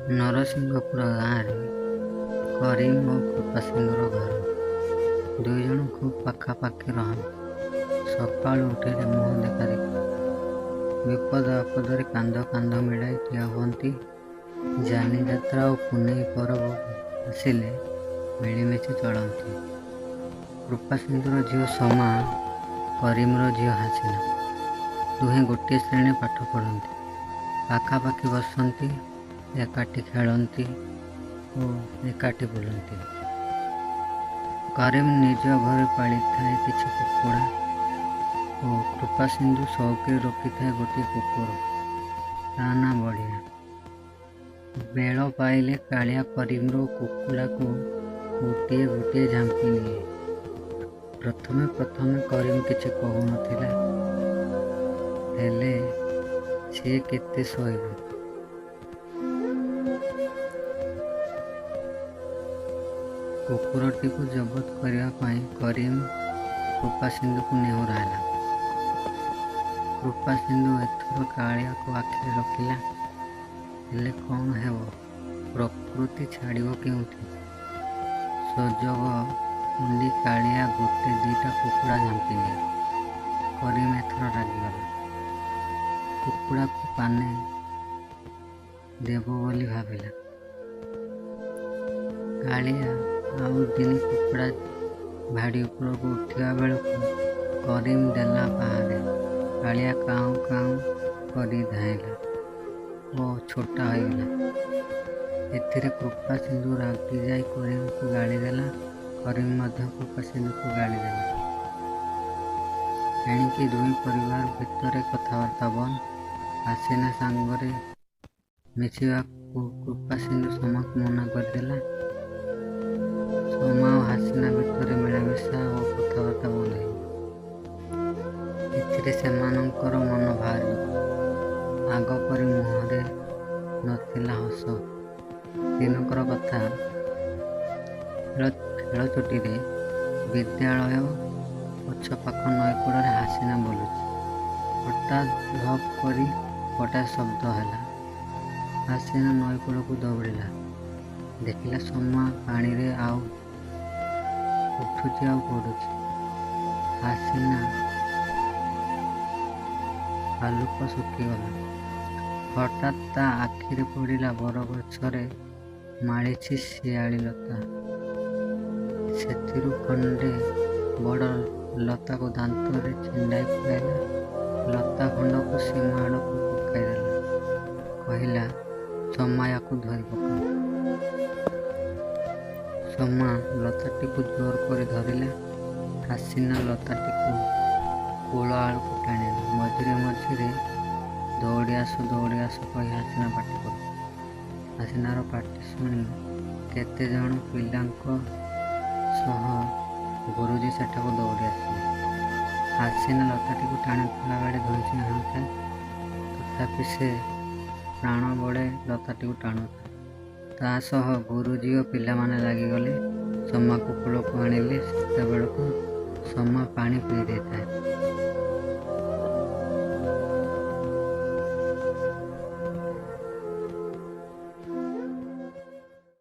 ନରସିଂହପୁର ଗାଁରେ କରିମ ଓ କୃପାସିଂହର ଘର। ଦୁଇଜଣ ଖୁବ୍ ପାଖାପାଖି ରହନ୍ତି। ସକାଳୁ ଉଠିଲେ ମୁହଁ ଦେଖା ଦେଖି, ବିପଦ ଆପଦରେ କାନ୍ଧ କାନ୍ଧ ମିଳାଇ ଠିଆ ହୁଅନ୍ତି। ଯାନିଯାତ୍ରା ଓ ପୁନେଇ ପରବ ଆସିଲେ ମିଳିମିଶି ଚଳନ୍ତି। କୃପାସିଂହର ଝିଅ ସମା, କରିମର ଝିଅ ହାସିନା, ଦୁହେଁ ଗୋଟିଏ ଶ୍ରେଣୀରେ ପାଠ ପଢ଼ନ୍ତି। ପାଖାପାଖି ବସନ୍ତି, ଏକାଠି ଖେଳନ୍ତି ଓ ଏକାଠି ବୁଲନ୍ତି। କରିମ ନିଜ ଘରେ ପାଳିଥାଏ କିଛି କୁକୁଡ଼ା ଓ କୃପାସିଂହୁ ସଉକରେ ରଖିଥାଏ ଗୋଟିଏ କୁକୁର, ତା ନାଁ ବଳିଆ। ବେଳ ପାଇଲେ କାଳିଆ କରିମର କୁକୁଡ଼ାକୁ ଗୋଟିଏ ଗୋଟିଏ ଝାମ୍ପି ନିଏ। ପ୍ରଥମେ ପ୍ରଥମେ କରିମ କିଛି କହୁନଥିଲା, ହେଲେ ସିଏ କେତେ ସହିବ। କୁକୁରଟିକୁ ଜବତ କରିବା ପାଇଁ କରିମ କୃପାସିଂହୁକୁ ନେହୁରାଇଲା। କୃପାସିଂହୁ ଏଥର କାଳିଆକୁ ଆଖିରେ ରଖିଲା। ହେଲେ କ'ଣ ହେବ, ପ୍ରକୃତି ଛାଡ଼ିବ କେଉଁଠି। ସୁଯୋଗ ଉଣ୍ଡି କାଳିଆ ଗୋଟେ ଦିଟା କୁକୁଡ଼ା ଝାମ୍ପି ନିଏ। କରିମ ଏଥର ରାଗିଗଲା। କୁକୁଡ଼ାକୁ ପାନେ ଦେବ ବୋଲି ଭାବିଲା। କାଳିଆ ଆଉ ଦିନେ କୁକୁଡ଼ା ଭାଡ଼ି ଉପରକୁ ଉଠିବା ବେଳକୁ କରିମ ଦେଲା ପାହାରେ। କାଳିଆ କାଉଁ କାଉଁ କରି ଧାଇଁଲା ଓ ଛୋଟା ହୋଇଗଲା। ଏଥିରେ କୃପାସିଂହୁ ରାଗି ଯାଇ କରିମକୁ ଗାଳି ଦେଲା। କରିମ ମଧ୍ୟ କୃପାସିଂହୁକୁ ଗାଳି ଦେଲା। ଏଣିକି ଦୁଇ ପରିବାର ଭିତରେ କଥାବାର୍ତ୍ତା ବନ୍ଦ। ହାସିନା ସାଙ୍ଗରେ ମିଶିବାକୁ କୃପାସିଂହୁ ସମାକୁ ମନା କରିଦେଲା। ସମା ଓ ହାସିନା ଭିତରେ ମିଳାମିଶା ଓ କଥାବାର୍ତ୍ତା ବନ୍ଦ ହେଇଗଲା। ଏଥିରେ ସେମାନଙ୍କର ମନ ଭାରି ଦୁଃଖ। ଆଗ ପରି ମୁହଁରେ ନଥିଲା ହସ। ଦିନକର କଥା, ଖେଳ ଛୁଟିରେ ବିଦ୍ୟାଳୟ ପଛପାଖ ନଈକୂଳରେ ହାସିନା ବୁଲୁଛି। ହଠାତ୍ ଧପ୍ କରି ଗୋଟାଏ ଶବ୍ଦ ହେଲା। ହାସିନା ନଈକୂଳକୁ ଦୌଡ଼ିଲା। ଦେଖିଲା ସମା ପାଣିରେ ଆଉ ଉଠୁଛି ଆଉ ପଡ଼ୁଛି। ହାସିନା ହାଲୁକା ଶୁଖିଗଲା। ହଠାତ୍ ତା ଆଖିରେ ପଡ଼ିଲା ବରଗଛରେ ମାଳିଛି ଶିଆଳି ଲତା। ସେଥିରୁ ଖଣ୍ଡେ ବଡ଼ ଲତାକୁ ଦାନ୍ତରେ ଛିଣ୍ଡାଇ ପକାଇଲା। ଲତା ଖଣ୍ଡକୁ ସୀମା ଆଡ଼କୁ ପକାଇଦେଲା। କହିଲା, ସମା ୟାକୁ ଧରି ପକା। ସମା ଲତାଟିକୁ ଜୋର କରି ଧରିଲା। ହାସିନା ଲତାଟିକୁ କୂଳ ଆଡ଼କୁ ଟାଣିଲା। ମଝିରେ ମଝିରେ ଦୌଡ଼ି ଆସ କହି ହାସିନା ପାଟି କରୁଥିଲା। ହାସିନାର ପାଟି ଶୁଣି କେତେଜଣ ପିଲାଙ୍କ ସହ ଗୁରୁଜୀ ସେଠାକୁ ଦୌଡ଼ି ଆସିଲେ। ହାସିନା ଲତାଟିକୁ ଟାଣୁଥିଲା ବେଳେ ଘୁଞ୍ଚି ଆଣୁଥାଏ, ତଥାପି ସେ ପ୍ରାଣ ବଳେ ଲତାଟିକୁ ଟାଣୁଥାଏ। ତା ସହ ଗୁରୁଜୀ ଓ ପିଲାମାନେ ଲାଗିଗଲେ। ସମାକୁ କୂଳକୁ ଆଣିଲେ। ସେତେବେଳକୁ ସମା ପାଣି ପିଇ ଦେଇଥାଏ।